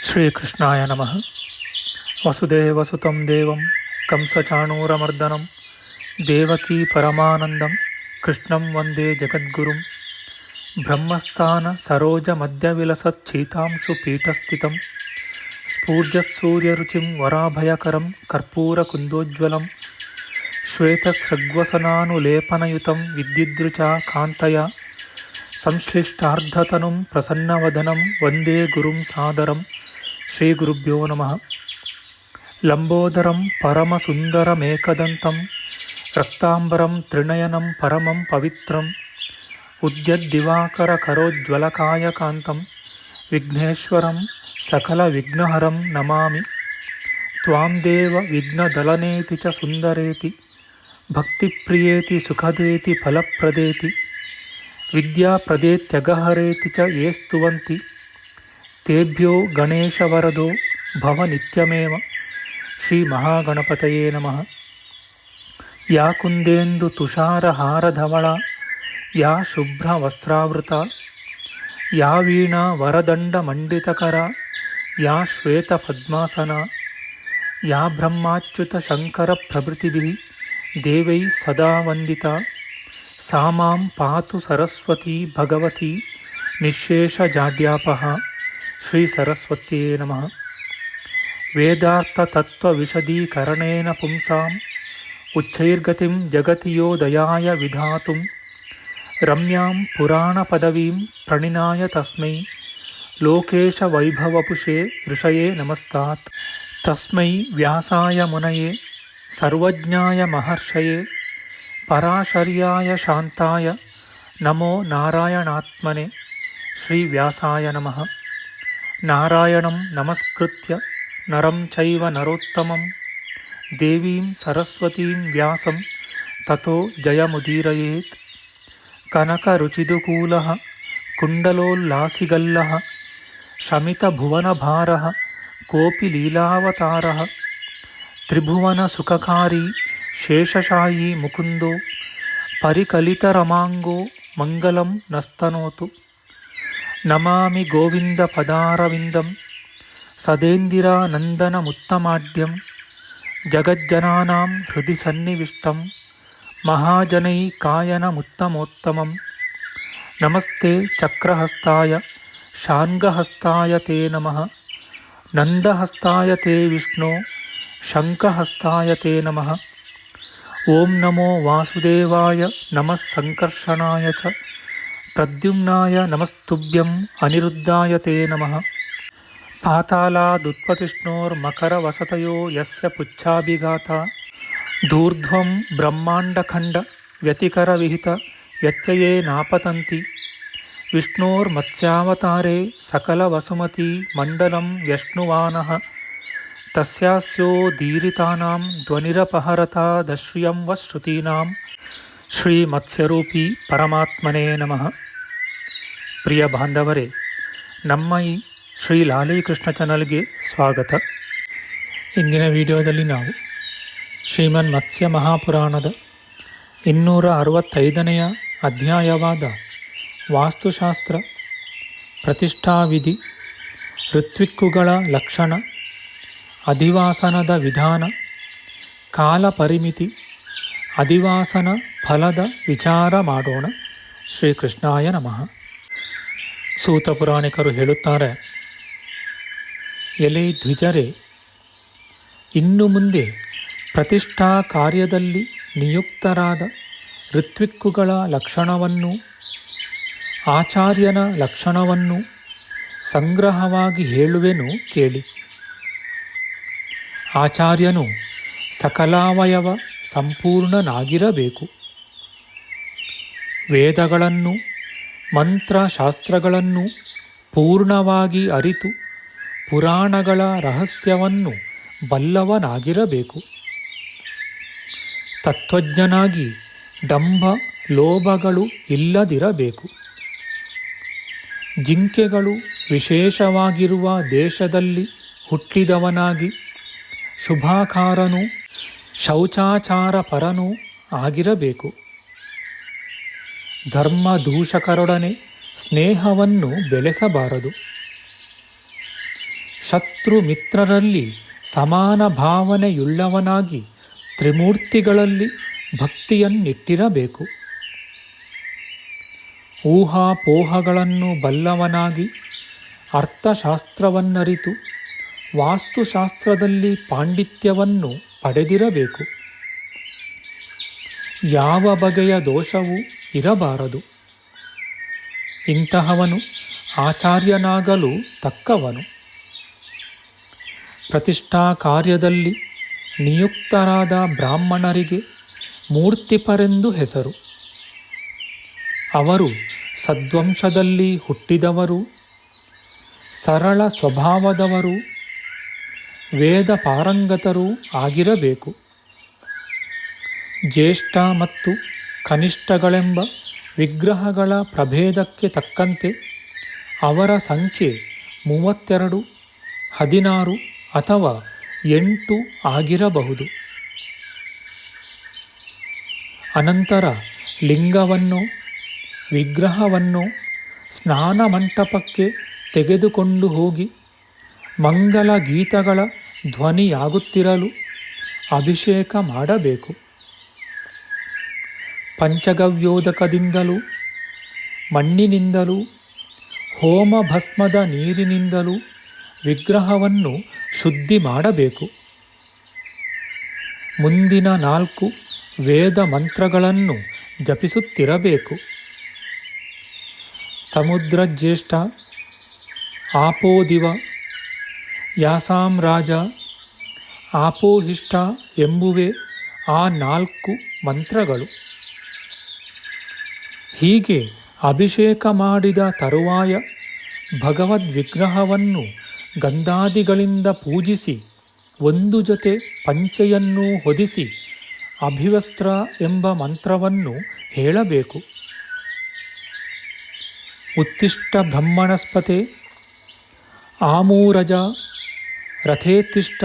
ಶ್ರೀಕೃಷ್ಣಾಯ ನಮಃ. ವಸುದೇವಸುತಂ ದೇವಂ ಕಂಸಚಾಣೂರಮರ್ದನಂ ದೇವಕೀ ಪರಮಾನಂದಂ ಕೃಷ್ಣಂ ವಂದೇ ಜಗದ್ಗುರುಂ. ಬ್ರಹ್ಮಸ್ಥಾನ ಸರೋಜ ಮಧ್ಯವಿಲಸಚ್ಛೀತಾಂಶು ಪೀಠಸ್ಥಿತಂ ಸ್ಫೂರ್ಜತ್ಸೂರ್ಯರುಚಿಂ ವರಾಭಯಕರಂ ಕರ್ಪೂರಕುಂದೋಜ್ವಲಂ ಶ್ವೇತಸೃಗ್ವಸನಾನುಲೇಪನಯುತಂ ವಿದ್ಯುದ್ರುಚಾ ಕಾಂತಯ ಸಂಶ್ಲಿಷ್ಟಾರ್ಧತನುಂ ಪ್ರಸನ್ನವದನಂ ವಂದೇ ಗುರುಂ ಸಾದರಂ. ಶ್ರೀ ಗುರುಭ್ಯೋ ನಮಃ. ಲಂಬೋದರಂ ಪರಮಸುಂದರಮೇಕದಂತಂ ರಕ್ತಾಂಬರಂ ತ್ರಿನಯನಂ ಪರಮಂ ಪವಿತ್ರಂ ಉದ್ಯದ್ದಿವಾಕರಕರೋಜ್ವಲಕಾಯಕಾಂತಂ ವಿಘ್ನೇಶ್ವರಂ ಸಕಲವಿಘ್ನಹರಂ ನಮಾಮಿ. ತ್ವಾಂ ದೇವ ವಿಘ್ನದಲನೇತಿ ಚ ಸುಂದರೇತಿ ಭಕ್ತಿಪ್ರಿಯೇತಿ ಸುಖದೇತಿ ಫಲಪ್ರದೇತಿ ವಿದ್ಯಾಪ್ರದೇತ್ಯಗಹರೇತಿ ಚ ಯೇ ಸ್ತುವಂತಿ ತೇಭ್ಯೋ ಗಣೇಶವರದೋ ಭವ ನಿತ್ಯಮೇವ. ಶ್ರೀ ಮಹಾಗಣಪತಯೇ ನಮಃ. ಯಾ ಕುಂದೇಂದು ತುಷಾರಹಾರಧವಳ ಯಾ ಶುಭ್ರವಸ್ತ್ರಾವೃತ ಯಾ ವೀಣಾ ವರದಂಡಮಂಡಿತಕರ ಯಾ ಶ್ವೇತಪದ್ಮಾಸನ ಯಾ ಬ್ರಹ್ಮಾಚ್ಯುತ ಶಂಕರ ಪ್ರಭೃತಿಭಿಃ ದೇವೈಃ ಸದಾ ವಂದಿತಾ ಸಾ ಮಾಂ ಪಾತು ಸರಸ್ವತೀ ಭಗವತಿ ನಿಶ್ಶೇಷಜಾಡ್ಯಾಪಃ. ಶ್ರೀ ಸರಸ್ವತ್ಯೇ ನಮಃ. ವೇದಾರ್ಥತತ್ವವಿಶದೀಕರಣೇನ ಪುಂಸಾಂ ಉಚ್ಚೈರ್ಗತಿಂ ಜಗತಿ ಯೋ ದಯಾಯ ವಿಧಾತುಂ ರಮ್ಯಾಂ ಪುರಾಣಪದವೀಂ ಪ್ರಣಿನಾಯ ತಸ್ಮೈ ಲೋಕೇಶವೈಭವಪುಷೇ ಋಷಯೇ ನಮಸ್ತಾತ್. ತಸ್ಮೈ ವ್ಯಾಸಾಯ ಮುನಯೇ ಸರ್ವಜ್ಞಾಯ ಮಹರ್ಷಯೇ ಪರಾಶರ್ಯಾಯ ಶಾಂತಾಯ ನಮೋ ನಾರಾಯಣಾತ್ಮನೆ. ಶ್ರೀ ವ್ಯಾಸಾಯ ನಮಃ. ನಾರಾಯಣಂ ನಮಸ್ಕೃತ್ಯ ನರಂ ಚೈವ ನರೋತ್ತಮಂ ದೇವೀಂ ಸರಸ್ವತೀಂ ವ್ಯಾಸಂ ತತೋ ಜಯಮುದೀರಯೇತ್. ಕನಕರುಚಿದುಕೂಲಃ ಕುಂಡಲೋಲ್ಲಾಸಿಗಲ್ಲಃ ಶಮಿತಭುವನಭಾರಃ ಕೋಪಿ ಲೀಲಾವತಾರಃ ತ್ರಿಭುವನಸುಖಕಾರಿ ಶೇಷಶಾಯೀ ಮುಕುಂದೋ ಪರಿಕಲಿತರಮಾಂಗೋ ಮಂಗಲಂ ನಸ್ತನೋತು. ನಮಾಮಿ ಗೋವಿಂದ ಪದಾರವಿಂದಂ ಸದೇಂದಿರಾನಂದನಮುತ್ತಮಾಡ್ಯಂ ಜಗಜ್ಜನಾನಾಂ ಹೃದಯ ಸನ್ನಿವಿಷ್ಟಂ ಮಹಾಜನೈಕಾಯನಮುತ್ತಮೋತ್ತಮಂ. ನಮಸ್ತೆ ಚಕ್ರಹಸ್ತಾಯ ಶಾರ್ङ्ಗಹಸ್ತಾಯ ತೇ ನಮಃ. ನಂದಹಸ್ತಾಯ ತೇ ವಿಷ್ಣೋ ಶಂಖಹಸ್ತಾಯ ತೇ ನಮಃ. ಓಂ ನಮೋ ವಾಸುದೇವಾಯ ನಮಃ ಸಂಕರ್ಷಣಾಯ ಚ ಪ್ರದ್ಯುಮ್ನಾಯ ನಮಸ್ತುಭ್ಯಂ ಅನಿರುದ್ಧಾಯ ತೇ ನಮಃ. ಪಾತಾಲಾದುತ್ಪತಿಷ್ಣೋರ್ಮಕರವಸತಯೋ ಯಸ್ಯ ಪುಚ್ಛಾಭಿಘಾತಾ ಧೂರ್ಧ್ವಂ ಬ್ರಹ್ಮಾಂಡಖಂಡ ವ್ಯತಿಕರವಿಹಿತ ವ್ಯತ್ಯಯೇ ನಾಪತಂತಿ. ವಿಷ್ಣೋರ್ಮತ್ಸ್ಯಾವತಾರೇ ಸಕಲವಸುಮತಿ ಮಂಡಲಂ ವ್ಯಶ್ನುವಾನಃ ತಸ್ಯಾಸ್ಯೋದೀರಿತಾನಾಂ ಧ್ವನಿರಪಹರತಾದಶ್ರಿಯಂ ವ ಶ್ರುತೀನಾಂ. ಶ್ರೀ ಮತ್ಸ್ಯರೂಪಿ ಪರಮಾತ್ಮನೇ ನಮಃ. ಪ್ರಿಯ ಬಾಂಧವರೇ, ನಮ್ಮ ಈ ಶ್ರೀ ಲಾಲೀಕೃಷ್ಣ ಚಾನಲ್ಗೆ ಸ್ವಾಗತ. ಇಂದಿನ ವಿಡಿಯೋದಲ್ಲಿ ನಾವು ಶ್ರೀಮನ್ ಮತ್ಸ್ಯ ಮಹಾಪುರಾಣದ 265ನೇ ಅಧ್ಯಾಯವಾದ ವಾಸ್ತುಶಾಸ್ತ್ರ ಪ್ರತಿಷ್ಠಾವಿಧಿ, ಋತ್ವಿಕ್ಕುಗಳ ಲಕ್ಷಣ, ಅಧಿವಾಸನದ ವಿಧಾನ, ಕಾಲ ಪರಿಮಿತಿ, ಅಧಿವಾಸನ ಫಲದ ವಿಚಾರ ಮಾಡೋಣ. ಶ್ರೀಕೃಷ್ಣಾಯ ನಮಃ. ಸೂತ ಪುರಾಣಿಕರು ಹೇಳುತ್ತಾರೆ, ಎಲೆ ದ್ವಿಜರೇ, ಇನ್ನು ಮುಂದೆ ಪ್ರತಿಷ್ಠಾ ಕಾರ್ಯದಲ್ಲಿ ನಿಯುಕ್ತರಾದ ಋತ್ವಿಕ್ಕುಗಳ ಲಕ್ಷಣವನ್ನು, ಆಚಾರ್ಯನ ಲಕ್ಷಣವನ್ನು ಸಂಗ್ರಹವಾಗಿ ಹೇಳುವೆನು ಕೇಳಿ. ಆಚಾರ್ಯನು ಸಕಲಾವಯವ ಸಂಪೂರ್ಣನಾಗಿರಬೇಕು. ವೇದಗಳನ್ನು ಮಂತ್ರಶಾಸ್ತ್ರಗಳನ್ನು ಪೂರ್ಣವಾಗಿ ಅರಿತು ಪುರಾಣಗಳ ರಹಸ್ಯವನ್ನು ಬಲ್ಲವನಾಗಿರಬೇಕು. ತತ್ವಜ್ಞನಾಗಿ ಡಂಭ ಲೋಭಗಳು ಇಲ್ಲದಿರಬೇಕು. ಜಿಂಕೆಗಳು ವಿಶೇಷವಾಗಿರುವ ದೇಶದಲ್ಲಿ ಹುಟ್ಟಿದವನಾಗಿ ಶುಭಾಕಾರನೂ ಶೌಚಾಚಾರಪರನೂ ಆಗಿರಬೇಕು. ಧರ್ಮದೂಷಕರೊಡನೆ ಸ್ನೇಹವನ್ನು ಬೆಳೆಸಬಾರದು. ಶತ್ರು ಮಿತ್ರರಲ್ಲಿ ಸಮಾನ ಭಾವನೆಯುಳ್ಳವನಾಗಿ ತ್ರಿಮೂರ್ತಿಗಳಲ್ಲಿ ಭಕ್ತಿಯನ್ನಿಟ್ಟಿರಬೇಕು. ಊಹಾಪೋಹಗಳನ್ನು ಬಲ್ಲವನಾಗಿ ಅರ್ಥಶಾಸ್ತ್ರವನ್ನರಿತು ವಾಸ್ತುಶಾಸ್ತ್ರದಲ್ಲಿ ಪಾಂಡಿತ್ಯವನ್ನು ಪಡೆದಿರಬೇಕು. ಯಾವ ಬಗೆಯ ದೋಷವೂ ಇರಬಾರದು. ಇಂತಹವನು ಆಚಾರ್ಯನಾಗಲು ತಕ್ಕವನು. ಪ್ರತಿಷ್ಠಾ ಕಾರ್ಯದಲ್ಲಿ ನಿಯುಕ್ತರಾದ ಬ್ರಾಹ್ಮಣರಿಗೆ ಮೂರ್ತಿಪರೆಂದು ಹೆಸರು. ಅವರು ಸದ್ವಂಶದಲ್ಲಿ ಹುಟ್ಟಿದವರು, ಸರಳ ಸ್ವಭಾವದವರು, ವೇದ ಪಾರಂಗತರೂ ಆಗಿರಬೇಕು. ಜ್ಯೇಷ್ಠ ಮತ್ತು ಕನಿಷ್ಠಗಳೆಂಬ ವಿಗ್ರಹಗಳ ಪ್ರಭೇದಕ್ಕೆ ತಕ್ಕಂತೆ ಅವರ ಸಂಖ್ಯೆ 32, 16 ಅಥವಾ 8 ಆಗಿರಬಹುದು. ಅನಂತರ ಲಿಂಗವನ್ನು ವಿಗ್ರಹವನ್ನು ಸ್ನಾನ ಮಂಟಪಕ್ಕೆ ತೆಗೆದುಕೊಂಡು ಹೋಗಿ ಮಂಗಲ ಗೀತಗಳ ಧ್ವನಿಯಾಗುತ್ತಿರಲು ಅಭಿಷೇಕ ಮಾಡಬೇಕು. ಪಂಚಗವ್ಯೋದಕದಿಂದಲೂ ಮಣ್ಣಿನಿಂದಲೂ ಹೋಮ ಭಸ್ಮದ ನೀರಿನಿಂದಲೂ ವಿಗ್ರಹವನ್ನು ಶುದ್ಧಿ ಮಾಡಬೇಕು. ಮುಂದಿನ 4 ವೇದ ಮಂತ್ರಗಳನ್ನು ಜಪಿಸುತ್ತಿರಬೇಕು. ಸಮುದ್ರಜ್ಯೇಷ್ಠ, ಆಪೋದಿವ, ಯಾಸಾಂ ರಾಜ, ಆಪೋಹಿಷ್ಠ ಎಂಬುವೇ ಆ 4 ಮಂತ್ರಗಳು. ಹೀಗೆ ಅಭಿಷೇಕ ಮಾಡಿದ ತರುವಾಯ ಭಗವದ್ವಿಗ್ರಹವನ್ನು ಗಂಧಾದಿಗಳಿಂದ ಪೂಜಿಸಿ 1 ಜೊತೆ ಪಂಚೆಯನ್ನೂ ಹೊದಿಸಿ ಅಭಿವಸ್ತ್ರ ಎಂಬ ಮಂತ್ರವನ್ನು ಹೇಳಬೇಕು. ಉತ್ತಿಷ್ಠ ಬ್ರಹ್ಮಣಸ್ಪತೆ, ಆಮೂರಜ, ರಥೇತಿಷ್ಠ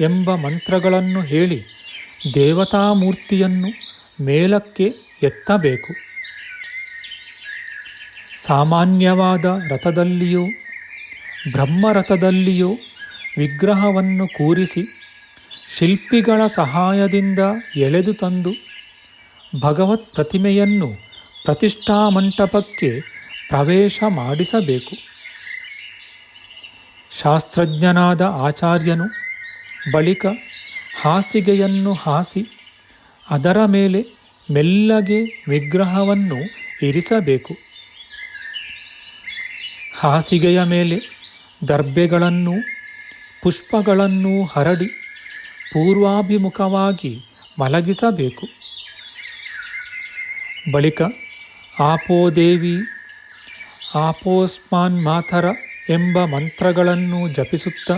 ಎಂಬ ಮಂತ್ರಗಳನ್ನು ಹೇಳಿ ದೇವತಾಮೂರ್ತಿಯನ್ನು ಮೇಲಕ್ಕೆ ಎತ್ತಬೇಕು. ಸಾಮಾನ್ಯವಾದ ರಥದಲ್ಲಿಯೋ ಬ್ರಹ್ಮರಥದಲ್ಲಿಯೋ ವಿಗ್ರಹವನ್ನು ಕೂರಿಸಿ ಶಿಲ್ಪಿಗಳ ಸಹಾಯದಿಂದ ಎಳೆದು ತಂದು ಭಗವತ್ ಪ್ರತಿಮೆಯನ್ನು ಪ್ರತಿಷ್ಠಾ ಮಂಟಪಕ್ಕೆ ಪ್ರವೇಶ ಮಾಡಿಸಬೇಕು. ಶಾಸ್ತ್ರಜ್ಞನಾದ ಆಚಾರ್ಯನು ಬಳಿಕ ಹಾಸಿಗೆಯನ್ನು ಹಾಸಿ ಅದರ ಮೇಲೆ ಮೆಲ್ಲಗೆ ವಿಗ್ರಹವನ್ನು ಇರಿಸಬೇಕು. ಹಾಸಿಗೆಯ ಮೇಲೆ ದರ್ಬೆಗಳನ್ನೂ ಪುಷ್ಪಗಳನ್ನೂ ಹರಡಿ ಪೂರ್ವಾಭಿಮುಖವಾಗಿ ಮಲಗಿಸಬೇಕು. ಬಳಿಕ ಆಪೋದೇವಿ, ಆಪೋಸ್ಮಾನ್ ಮಾತರ ಎಂಬ ಮಂತ್ರಗಳನ್ನು ಜಪಿಸುತ್ತಾ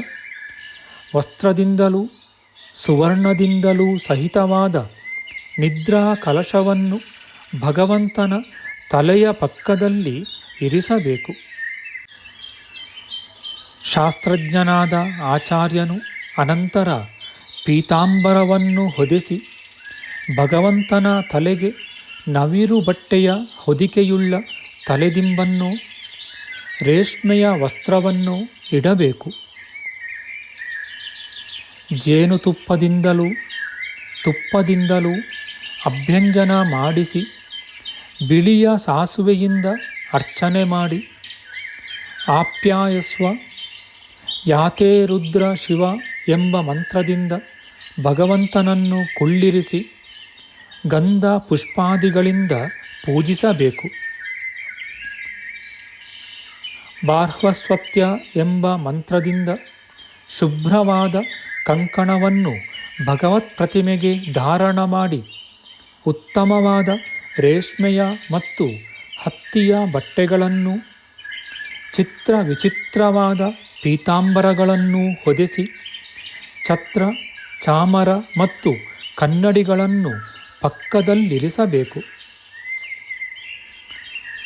ವಸ್ತ್ರದಿಂದಲೂ ಸುವರ್ಣದಿಂದಲೂ ಸಹಿತವಾದ ನಿದ್ರಾ ಕಲಶವನ್ನು ಭಗವಂತನ ತಲೆಯ ಪಕ್ಕದಲ್ಲಿ ಇರಿಸಬೇಕು. ಶಾಸ್ತ್ರಜ್ಞನಾದ ಆಚಾರ್ಯನು ಅನಂತರ ಪೀತಾಂಬರವನ್ನು ಹೊದಿಸಿ ಭಗವಂತನ ತಲೆಗೆ ನವಿರು ಬಟ್ಟೆಯ ಹೊದಿಕೆಯುಳ್ಳ ತಲೆದಿಂಬನ್ನು ರೇಷ್ಮೆಯ ವಸ್ತ್ರವನ್ನು ಇಡಬೇಕು. ಜೇನುತುಪ್ಪದಿಂದಲೂ ತುಪ್ಪದಿಂದಲೂ ಅಭ್ಯಂಜನ ಮಾಡಿಸಿ ಬಿಳಿಯ ಸಾಸುವೆಯಿಂದ ಅರ್ಚನೆ ಮಾಡಿ ಆಪ್ಯಾಯಸ್ವ ಯಾತೇ ರುದ್ರ ಶಿವ ಎಂಬ ಮಂತ್ರದಿಂದ ಭಗವಂತನನ್ನು ಕುಳ್ಳಿರಿಸಿ ಗಂಧ ಪುಷ್ಪಾದಿಗಳಿಂದ ಪೂಜಿಸಬೇಕು. ಬಾರ್ಹ್ವಸ್ವತ್ಯ ಎಂಬ ಮಂತ್ರದಿಂದ ಶುಭ್ರವಾದ ಕಂಕಣವನ್ನು ಭಗವತ್ ಪ್ರತಿಮೆಗೆ ಧಾರಣ ಮಾಡಿ ಉತ್ತಮವಾದ ರೇಷ್ಮೆಯ ಮತ್ತು ಹತ್ತಿಯ ಬಟ್ಟೆಗಳನ್ನು ಚಿತ್ರ ವಿಚಿತ್ರವಾದ ಪೀತಾಂಬರಗಳನ್ನು ಹೊದಿಸಿ ಛತ್ರ, ಚಾಮರ ಮತ್ತು ಕನ್ನಡಿಗಳನ್ನು ಪಕ್ಕದಲ್ಲಿರಿಸಬೇಕು.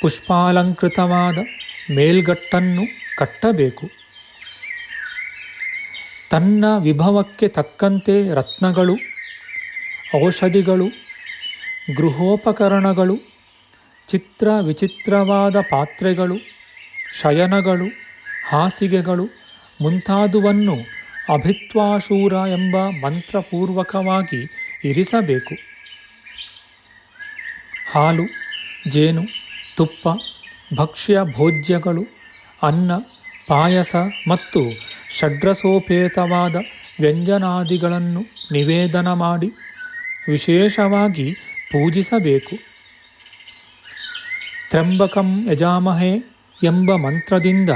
ಪುಷ್ಪಾಲಂಕೃತವಾದ ಮೇಲ್ಗಟ್ಟನ್ನು ಕಟ್ಟಬೇಕು. ತನ್ನ ವಿಭವಕ್ಕೆ ತಕ್ಕಂತೆ ರತ್ನಗಳು, ಔಷಧಿಗಳು, ಗೃಹೋಪಕರಣಗಳು, ಚಿತ್ರ ವಿಚಿತ್ರವಾದ ಪಾತ್ರೆಗಳು, ಶಯನಗಳು, ಹಾಸಿಗೆಗಳು ಮುಂತಾದುವನ್ನು ಅಭಿತ್ವಾಶೂರ ಎಂಬ ಮಂತ್ರಪೂರ್ವಕವಾಗಿ ಇರಿಸಬೇಕು. ಹಾಲು, ಜೇನು, ತುಪ್ಪ, ಭಕ್ಷ್ಯ ಭೋಜ್ಯಗಳು, ಅನ್ನ, ಪಾಯಸ ಮತ್ತು ಷಡ್ರಸೋಪೇತವಾದ ವ್ಯಂಜನಾದಿಗಳನ್ನು ನಿವೇದನ ಮಾಡಿ ವಿಶೇಷವಾಗಿ ಪೂಜಿಸಬೇಕು. ತ್ರ್ಯಂಬಕಂ ಯಜಾಮಹೇ ಎಂಬ ಮಂತ್ರದಿಂದ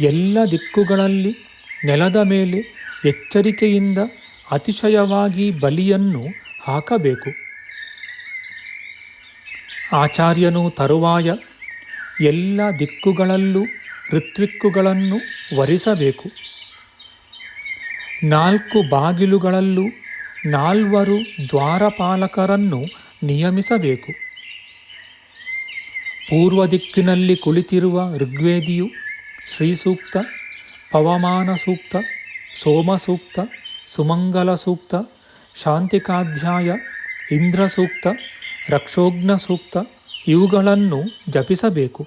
ಎಲ್ಲ ದಿಕ್ಕುಗಳಲ್ಲಿ ನೆಲದ ಮೇಲೆ ಎಚ್ಚರಿಕೆಯಿಂದ ಅತಿಶಯವಾಗಿ ಬಲಿಯನ್ನು ಹಾಕಬೇಕು. ಆಚಾರ್ಯನು ತರುವಾಯ ಎಲ್ಲ ದಿಕ್ಕುಗಳಲ್ಲೂ ಋತ್ವಿಕ್ಕುಗಳನ್ನು ವರಿಸಬೇಕು. 4 ಬಾಗಿಲುಗಳಲ್ಲೂ 4 ದ್ವಾರಪಾಲಕರನ್ನು ನಿಯಮಿಸಬೇಕು. ಪೂರ್ವ ದಿಕ್ಕಿನಲ್ಲಿ ಕುಳಿತಿರುವ ಋಗ್ವೇದಿಯು ಶ್ರೀಸೂಕ್ತ, ಪವಮಾನ ಸೂಕ್ತ, ಸೋಮಸೂಕ್ತ, ಸುಮಂಗಲ ಸೂಕ್ತ, ಶಾಂತಿಕಾಧ್ಯಾಯ, ಇಂದ್ರ ಸೂಕ್ತ, ರಕ್ಷೋಘ್ನ ಸೂಕ್ತ ಇವುಗಳನ್ನು ಜಪಿಸಬೇಕು.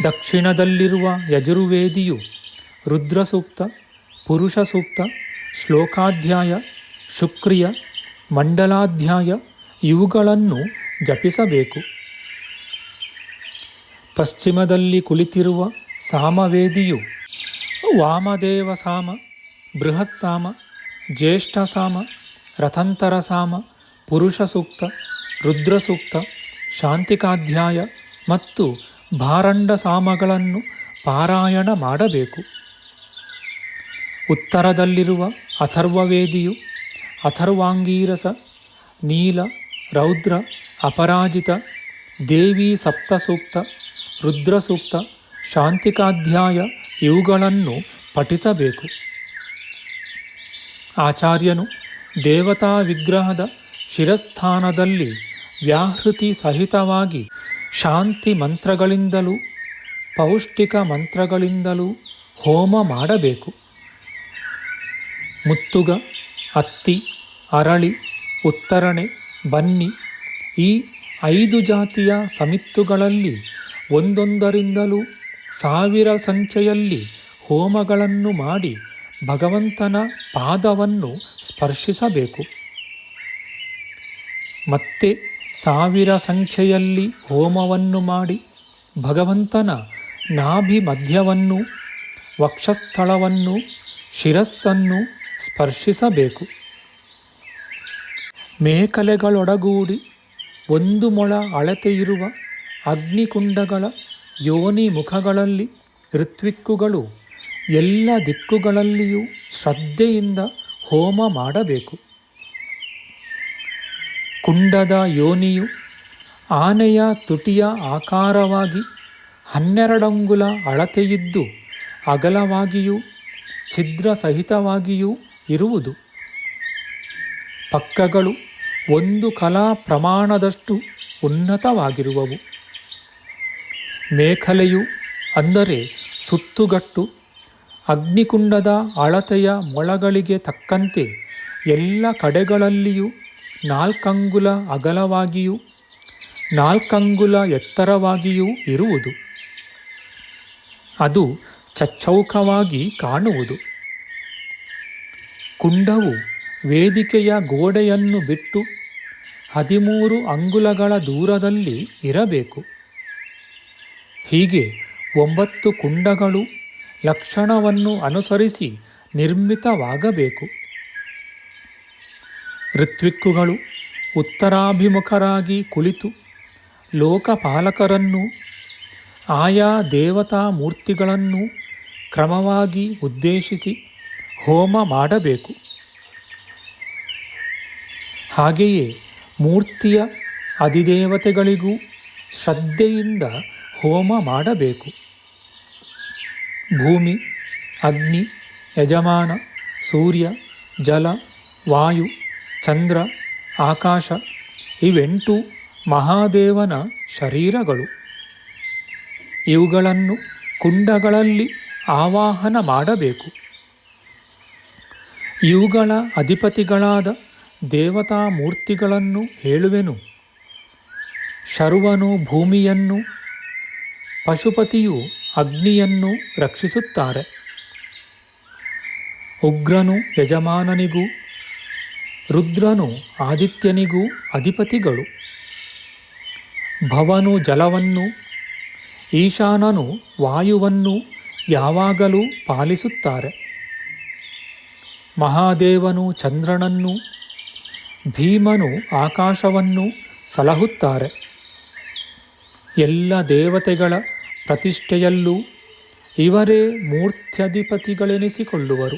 ದಕ್ಷಿಣದಲ್ಲಿರುವ ಯಜುರ್ವೇದಿಯು ರುದ್ರಸೂಕ್ತ, ಪುರುಷ ಸೂಕ್ತ, ಶ್ಲೋಕಾಧ್ಯಾಯ, ಶುಕ್ರಿಯ, ಮಂಡಲಾಧ್ಯಾಯ ಇವುಗಳನ್ನು ಜಪಿಸಬೇಕು. ಪಶ್ಚಿಮದಲ್ಲಿ ಕುಳಿತಿರುವ ಸಾಮವೇದಿಯು ವಾಮದೇವ ಸಾಮ, ಬೃಹತ್ ಸಾಮ, ಜ್ಯೇಷ್ಠ ಸಾಮ, ರಥಂತರ ಸಾಮ, ಪುರುಷ ಸೂಕ್ತ, ರುದ್ರ ಸೂಕ್ತ, ಶಾಂತಿಕಾಧ್ಯಾಯ ಮತ್ತು ಭಾರಂಡ ಸಾಮಗಳನ್ನು ಪಾರಾಯಣ ಮಾಡಬೇಕು. ಉತ್ತರದಲ್ಲಿರುವ ಅಥರ್ವವೇದಿಯು ಅಥರ್ವಾಂಗೀರಸ, ನೀಲ, ರೌದ್ರ, ಅಪರಾಜಿತ, ದೇವಿ ಸಪ್ತಸೂಕ್ತ, ರುದ್ರಸೂಕ್ತ, ಶಾಂತಿಕಾಧ್ಯಾಯ ಇವುಗಳನ್ನು ಪಠಿಸಬೇಕು. ಆಚಾರ್ಯನು ದೇವತಾ ವಿಗ್ರಹದ ಶಿರಸ್ಥಾನದಲ್ಲಿ ವ್ಯಾಹೃತಿ ಸಹಿತವಾಗಿ ಶಾಂತಿ ಮಂತ್ರಗಳಿಂದಲೂ ಪೌಷ್ಟಿಕ ಮಂತ್ರಗಳಿಂದಲೂ ಹೋಮ ಮಾಡಬೇಕು. ಮುತ್ತುಗ, ಅತ್ತಿ, ಅರಳಿ, ಉತ್ತರಣೆ, ಬನ್ನಿ ಈ 5 ಜಾತಿಯ ಸಮಿತ್ತುಗಳಲ್ಲಿ ಒಂದೊಂದರಿಂದಲೂ 1000 ಸಂಖ್ಯೆಯಲ್ಲಿ ಹೋಮಗಳನ್ನು ಮಾಡಿ ಭಗವಂತನ ಪಾದವನ್ನು ಸ್ಪರ್ಶಿಸಬೇಕು. ಮತ್ತೆ 1000 ಸಂಖ್ಯೆಯಲ್ಲಿ ಹೋಮವನ್ನು ಮಾಡಿ ಭಗವಂತನ ನಾಭಿ ಮಧ್ಯವನ್ನು, ವಕ್ಷಸ್ಥಳವನ್ನು, ಶಿರಸ್ಸನ್ನು ಸ್ಪರ್ಶಿಸಬೇಕು. ಮೇಕಲೆಗಳೊಡಗೂಡಿ 1 ಮೊಳ ಅಳತೆಯಿರುವ ಅಗ್ನಿಕುಂಡಗಳ ಯೋನಿ ಮುಖಗಳಲ್ಲಿ ಋತ್ವಿಕ್ಕುಗಳು ಎಲ್ಲ ದಿಕ್ಕುಗಳಲ್ಲಿಯೂ ಶ್ರದ್ಧೆಯಿಂದ ಹೋಮ ಮಾಡಬೇಕು. ಕುಂಡದ ಯೋನಿಯು ಆನೆಯ ತುಟಿಯ ಆಕಾರವಾಗಿ 12 ಅಂಗುಲ ಅಳತೆಯಿದ್ದು ಅಗಲವಾಗಿಯೂ ಛಿದ್ರ ಸಹಿತವಾಗಿಯೂ ಇರುವುದು. ಪಕ್ಕಗಳು 1 ಕಲಾ ಪ್ರಮಾಣದಷ್ಟು ಉನ್ನತವಾಗಿರುವವು. ಮೇಖಲೆಯು ಅಂದರೆ ಸುತ್ತುಗಟ್ಟು ಅಗ್ನಿಕುಂಡದ ಅಳತೆಯ ಮೊಳಗಳಿಗೆ ತಕ್ಕಂತೆ ಎಲ್ಲ ಕಡೆಗಳಲ್ಲಿಯೂ 4 ಅಂಗುಲ ಅಗಲವಾಗಿಯೂ 4 ಅಂಗುಲ ಎತ್ತರವಾಗಿಯೂ ಇರುವುದು. ಅದು ಚಚ್ಚೌಕವಾಗಿ ಕಾಣುವುದು. ಕುಂಡವು ವೇದಿಕೆಯ ಗೋಡೆಯನ್ನು ಬಿಟ್ಟು 13 ಅಂಗುಲಗಳ ದೂರದಲ್ಲಿ ಇರಬೇಕು. ಹೀಗೆ 9 ಕುಂಡಗಳು ಲಕ್ಷಣವನ್ನು ಅನುಸರಿಸಿ ನಿರ್ಮಿತವಾಗಬೇಕು. ಋತ್ವಿಕ್ಕುಗಳು ಉತ್ತರಾಭಿಮುಖರಾಗಿ ಕುಳಿತು ಲೋಕಪಾಲಕರನ್ನು ಆಯಾ ದೇವತಾ ಮೂರ್ತಿಗಳನ್ನು ಕ್ರಮವಾಗಿ ಉದ್ದೇಶಿಸಿ ಹೋಮ ಮಾಡಬೇಕು. ಹಾಗೆಯೇ ಮೂರ್ತಿಯ ಅಧಿದೇವತೆಗಳಿಗೂ ಶ್ರದ್ಧೆಯಿಂದ ಹೋಮ ಮಾಡಬೇಕು. ಭೂಮಿ, ಅಗ್ನಿ, ಯಜಮಾನ, ಸೂರ್ಯ, ಜಲ, ವಾಯು, ಚಂದ್ರ, ಆಕಾಶ ಇವೆಂಟು ಮಹಾದೇವನ ಶರೀರಗಳು. ಇವುಗಳನ್ನು ಕುಂಡಗಳಲ್ಲಿ ಆವಾಹನ ಮಾಡಬೇಕು. ಇವುಗಳ ಅಧಿಪತಿಗಳಾದ ದೇವತಾ ಮೂರ್ತಿಗಳನ್ನು ಹೇಳುವೆನು. ಶರ್ವನು ಭೂಮಿಯನ್ನು, ಪಶುಪತಿಯು ಅಗ್ನಿಯನ್ನು ರಕ್ಷಿಸುತ್ತಾರೆ. ಉಗ್ರನು ಯಜಮಾನನಿಗೂ ರುದ್ರನು ಆದಿತ್ಯನಿಗೂ ಅಧಿಪತಿಗಳು. ಭವನು ಜಲವನ್ನು, ಈಶಾನನು ವಾಯುವನ್ನು ಯಾವಾಗಲೂ ಪಾಲಿಸುತ್ತಾರೆ. ಮಹಾದೇವನು ಚಂದ್ರನನ್ನು, ಭೀಮನು ಆಕಾಶವನ್ನು ಸಲಹುತ್ತಾರೆ. ಎಲ್ಲ ದೇವತೆಗಳ ಪ್ರತಿಷ್ಠೆಯಲ್ಲೂ ಇವರೇ ಮೂರ್ತ್ಯಧಿಪತಿಗಳೆನಿಸಿಕೊಳ್ಳುವರು.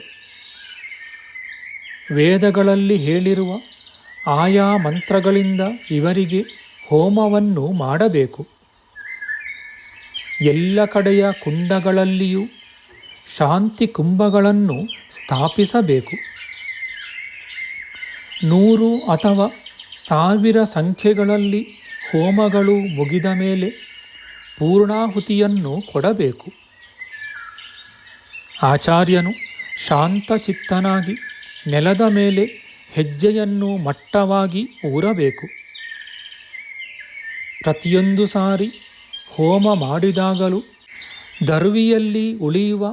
ವೇದಗಳಲ್ಲಿ ಹೇಳಿರುವ ಆಯಾ ಮಂತ್ರಗಳಿಂದ ಇವರಿಗೆ ಹೋಮವನ್ನು ಮಾಡಬೇಕು. ಎಲ್ಲ ಕಡೆಯ ಕುಂಡಗಳಲ್ಲಿಯೂ ಶಾಂತಿ ಕುಂಭಗಳನ್ನು ಸ್ಥಾಪಿಸಬೇಕು. 100 ಅಥವಾ 1000 ಸಂಖ್ಯೆಗಳಲ್ಲಿ ಹೋಮಗಳು ಮುಗಿದ ಮೇಲೆ ಪೂರ್ಣಾಹುತಿಯನ್ನು ಕೊಡಬೇಕು. ಆಚಾರ್ಯನು ಶಾಂತಚಿತ್ತನಾಗಿ ನೆಲದ ಮೇಲೆ ಹೆಜ್ಜೆಯನ್ನು ಮಟ್ಟವಾಗಿ ಊರಬೇಕು. ಪ್ರತಿಯೊಂದು ಸಾರಿ ಹೋಮ ಮಾಡಿದಾಗಲೂ ದರ್ವಿಯಲ್ಲಿ ಉಳಿಯುವ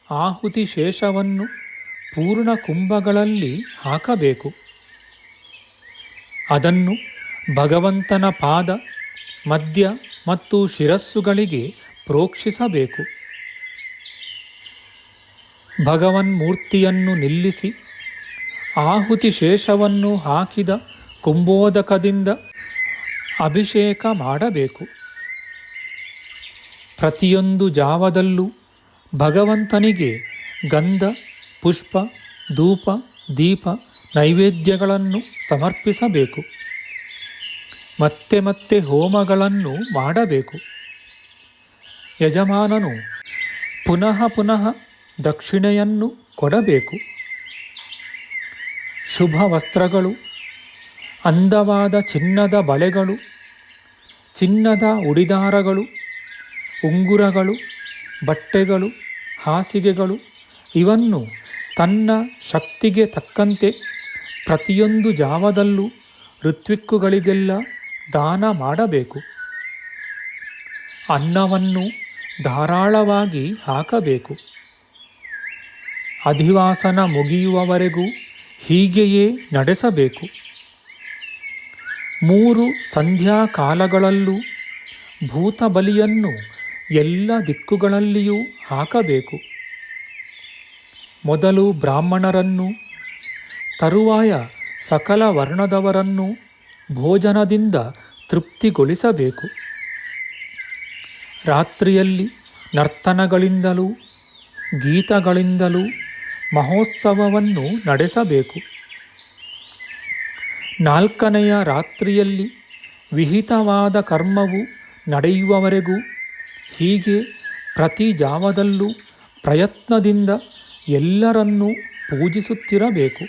ಆಹುತಿ ಶೇಷವನ್ನು ಪೂರ್ಣ ಕುಂಭಗಳಲ್ಲಿ ಹಾಕಬೇಕು. ಅದನ್ನು ಭಗವಂತನ ಪಾದ, ಮಧ್ಯ ಮತ್ತು ಶಿರಸ್ಸುಗಳಿಗೆ ಪ್ರೋಕ್ಷಿಸಬೇಕು. ಭಗವನ್ಮೂರ್ತಿಯನ್ನು ನಿಲ್ಲಿಸಿ ಆಹುತಿ ಶೇಷವನ್ನು ಹಾಕಿದ ಕುಂಭೋದಕದಿಂದ ಅಭಿಷೇಕ ಮಾಡಬೇಕು. ಪ್ರತಿಯೊಂದು ಜಾವದಲ್ಲೂ ಭಗವಂತನಿಗೆ ಗಂಧ, ಪುಷ್ಪ, ಧೂಪ, ದೀಪ, ನೈವೇದ್ಯಗಳನ್ನು ಸಮರ್ಪಿಸಬೇಕು. ಮತ್ತೆ ಮತ್ತೆ ಹೋಮಗಳನ್ನು ಮಾಡಬೇಕು. ಯಜಮಾನನು ಪುನಃ ಪುನಃ ದಕ್ಷಿಣೆಯನ್ನು ಕೊಡಬೇಕು. ಶುಭ ವಸ್ತ್ರಗಳು, ಅಂದವಾದ ಚಿನ್ನದ ಬಳೆಗಳು, ಚಿನ್ನದ ಉಡಿದಾರಗಳು, ಉಂಗುರಗಳು, ಬಟ್ಟೆಗಳು, ಹಾಸಿಗೆಗಳು ಇವನ್ನು ತನ್ನ ಶಕ್ತಿಗೆ ತಕ್ಕಂತೆ ಪ್ರತಿಯೊಂದು ಜಾವದಲ್ಲೂ ಋತ್ವಿಕ್ಕುಗಳಿಗೆಲ್ಲ ದಾನ ಮಾಡಬೇಕು. ಅನ್ನವನ್ನು ಧಾರಾಳವಾಗಿ ಹಾಕಬೇಕು. ಅಧಿವಾಸನ ಮುಗಿಯುವವರೆಗೂ ಹೀಗೆಯೇ ನಡೆಸಬೇಕು. 3 ಸಂಧ್ಯಾಕಾಲಗಳಲ್ಲೂ ಭೂತ ಬಲಿಯನ್ನು ಎಲ್ಲ ದಿಕ್ಕುಗಳಲ್ಲಿಯೂ ಹಾಕಬೇಕು. ಮೊದಲು ಬ್ರಾಹ್ಮಣರನ್ನು, ತರುವಾಯ ಸಕಲ ವರ್ಣದವರನ್ನು ಭೋಜನದಿಂದ ತೃಪ್ತಿಗೊಳಿಸಬೇಕು. ರಾತ್ರಿಯಲ್ಲಿ ನರ್ತನಗಳಿಂದಲೂ ಗೀತಗಳಿಂದಲೂ ಮಹೋತ್ಸವವನ್ನು ನಡೆಸಬೇಕು. 4ನೆಯ ರಾತ್ರಿಯಲ್ಲಿ ವಿಹಿತವಾದ ಕರ್ಮವು ನಡೆಯುವವರೆಗೂ ಹೀಗೆ ಪ್ರತಿ ಜಾವದಲ್ಲೂ ಪ್ರಯತ್ನದಿಂದ ಎಲ್ಲರನ್ನೂ ಪೂಜಿಸುತ್ತಿರಬೇಕು.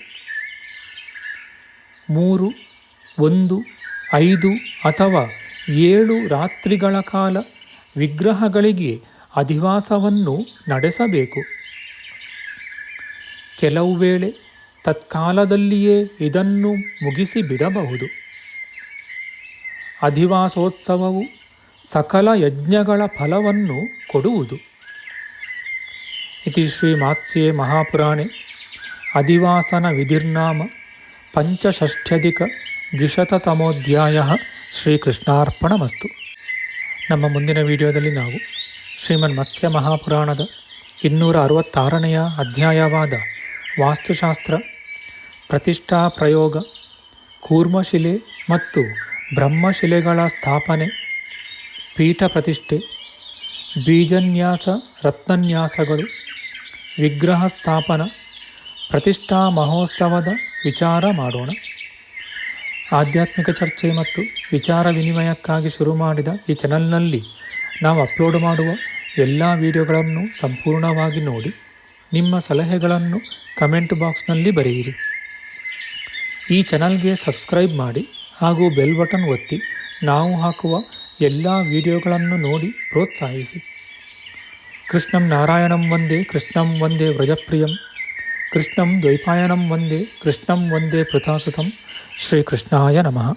3, 1, 5 ಅಥವಾ 7 ರಾತ್ರಿಗಳ ಕಾಲ ವಿಗ್ರಹಗಳಿಗೆ ಅಧಿವಾಸವನ್ನು ನಡೆಸಬೇಕು. ಕೆಲವು ವೇಳೆ ತತ್ಕಾಲದಲ್ಲಿಯೇ ಇದನ್ನು ಮುಗಿಸಿ ಬಿಡಬಹುದು. ಅಧಿವಾಸೋತ್ಸವವು ಸಕಲ ಯಜ್ಞಗಳ ಫಲವನ್ನು ಕೊಡುವುದು. ಇತಿ ಶ್ರೀ ಮಾತ್ಸ್ಯೆ ಮಹಾಪುರಾಣೆ ಅಧಿವಾಸನ ವಿಧಿರ್ನಾಮ ಪಂಚಷಷ್ಠ್ಯಧಿಕ-द्विशततमोऽध्यायः. ಶ್ರೀಕೃಷ್ಣಾರ್ಪಣಮಸ್ತು. ನಮ್ಮ ಮುಂದಿನ ವಿಡಿಯೋದಲ್ಲಿ ನಾವು ಶ್ರೀಮನ್ ಮತ್ಸ್ಯ ಮಹಾಪುರಾಣದ 266ನೆಯ ಅಧ್ಯಾಯವಾದ ವಾಸ್ತುಶಾಸ್ತ್ರ, ಪ್ರತಿಷ್ಠಾ ಪ್ರಯೋಗ, ಕೂರ್ಮಶಿಲೆ ಮತ್ತು ಬ್ರಹ್ಮಶಿಲೆಗಳ ಸ್ಥಾಪನೆ, ಪೀಠ ಪ್ರತಿಷ್ಠೆ, ಬೀಜನ್ಯಾಸ, ರತ್ನನ್ಯಾಸಗಳು, ವಿಗ್ರಹ ಸ್ಥಾಪನ, ಪ್ರತಿಷ್ಠಾ ಮಹೋತ್ಸವದ ವಿಚಾರ ಮಾಡೋಣ. ಆಧ್ಯಾತ್ಮಿಕ ಚರ್ಚೆ ಮತ್ತು ವಿಚಾರ ವಿನಿಮಯಕ್ಕಾಗಿ ಶುರು ಮಾಡಿದ ಈ ಚಾನಲ್ನಲ್ಲಿ ನಾವು ಅಪ್ಲೋಡ್ ಮಾಡುವ ಎಲ್ಲ ವಿಡಿಯೋಗಳನ್ನು ಸಂಪೂರ್ಣವಾಗಿ ನೋಡಿ ನಿಮ್ಮ ಸಲಹೆಗಳನ್ನು ಕಮೆಂಟ್ ಬಾಕ್ಸ್ನಲ್ಲಿ ಬರೆಯಿರಿ. ಈ ಚಾನಲ್ಗೆ ಸಬ್ಸ್ಕ್ರೈಬ್ ಮಾಡಿ ಹಾಗೂ ಬೆಲ್ ಬಟನ್ ಒತ್ತಿ ನಾವು ಹಾಕುವ ಎಲ್ಲ ವಿಡಿಯೋಗಳನ್ನು ನೋಡಿ ಪ್ರೋತ್ಸಾಹಿಸಿ. ಕೃಷ್ಣಂ ನಾರಾಯಣಂ ವಂದೇ ಕೃಷ್ಣಂ ವಂದೇ ವ್ರಜಪ್ರಿಯಂ ಕೃಷ್ಣಂ ದ್ವೈಪಾಯನಂ ವಂದೇ ಕೃಷ್ಣಂ ವಂದೇ ಪೃಥಾಸುತಂ. ಶ್ರೀಕೃಷ್ಣಾಯ ನಮಃ.